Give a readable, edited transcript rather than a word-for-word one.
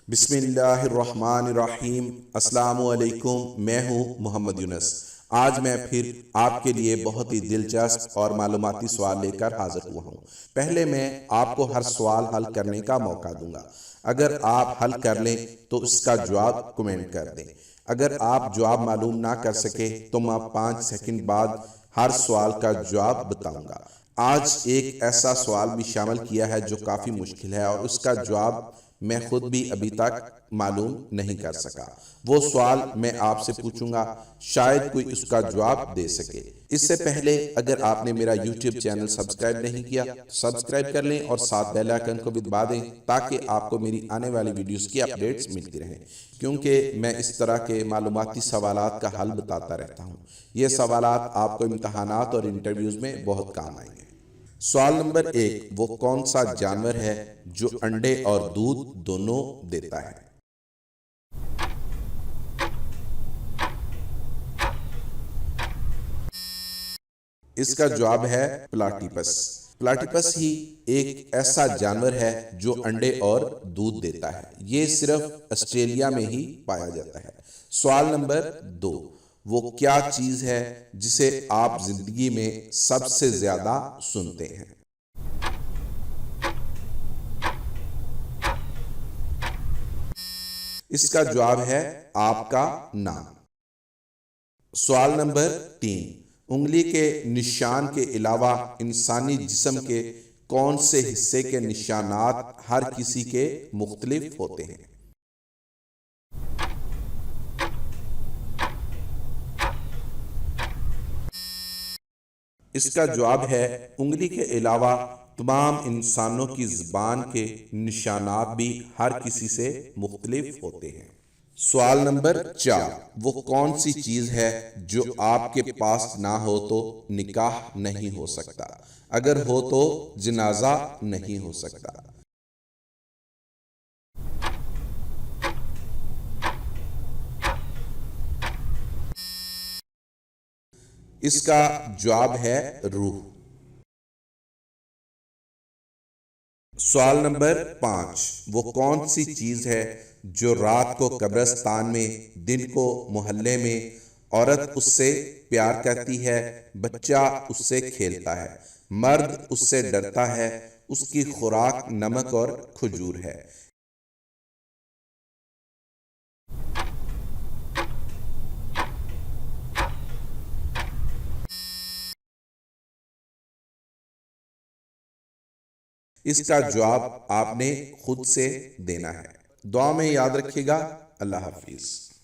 बिस्मिल्लाहिर्रहमानिर्रहीम। अस्सलामुअलैकुम। मैं हूँ मोहम्मद यूनुस। आज मैं फिर आपके लिए बहुत ही दिलचस्प और मालूमाती सवाल लेकर हाजिर हुआ हूँ। पहले मैं आपको हर सवाल हल करने का मौका दूंगा। अगर आप हल कर लें तो इसका जवाब कमेंट कर दें। अगर आप जवाब मालूम ना कर सके तो मैं 5 सेकंड बाद हर सवाल का जवाब बताऊंगा। आज एक ऐसा सवाल भी शामिल किया है जो काफ़ी मुश्किल है और उसका जवाब मैं खुद भी अभी तक मालूम नहीं कर सका। वो सवाल मैं आपसे पूछूंगा, शायद कोई उसका जवाब दे सके। इससे पहले अगर आपने मेरा YouTube चैनल सब्सक्राइब नहीं किया तो सब्सक्राइब कर लें और साथ बेल आइकन को भी दबा दें ताकि आपको मेरी आने वाली वीडियोस की अपडेट्स मिलती रहें, क्योंकि मैं इस तरह के मालूमाती सवालात का हल बताता रहता हूँ। ये सवालात आपको इम्तहानात और इंटरव्यूज में बहुत काम आएंगे। सवाल नंबर 1, वो कौन सा जानवर है जो अंडे और दूध दोनों देता है? इसका जवाब है प्लाटीपस। प्लाटीपस ही एक ऐसा जानवर है जो अंडे और दूध देता है। ये सिर्फ ऑस्ट्रेलिया में ही पाया जाता है। सवाल नंबर 2, वो क्या चीज है जिसे आप जिंदगी में सबसे ज्यादा सुनते हैं? इसका जवाब है आपका नाम। सवाल नंबर 3, उंगली के निशान के अलावा इंसानी जिस्म के कौन से हिस्से के निशानात हर किसी के मुख्तलिफ होते हैं? इसका जवाब है उंगली के अलावा तमाम इंसानों की ज़ुबान के निशानात भी हर किसी से मुख्तलिफ होते हैं। सवाल नंबर 4, वो कौन सी चीज़ है जो आपके पास ना हो तो निकाह नहीं हो सकता, अगर हो तो जनाजा नहीं हो सकता? इसका जवाब है रूह। सवाल नंबर 5, वो कौन सी चीज है जो रात को कब्रिस्तान में, दिन को मोहल्ले में, औरत उससे प्यार करती है, बच्चा उससे खेलता है, मर्द उससे डरता है, उसकी खुराक नमक और खजूर है? इसका जवाब आपने खुद से देना है। दुआ में याद रखिएगा। अल्लाह हाफिज।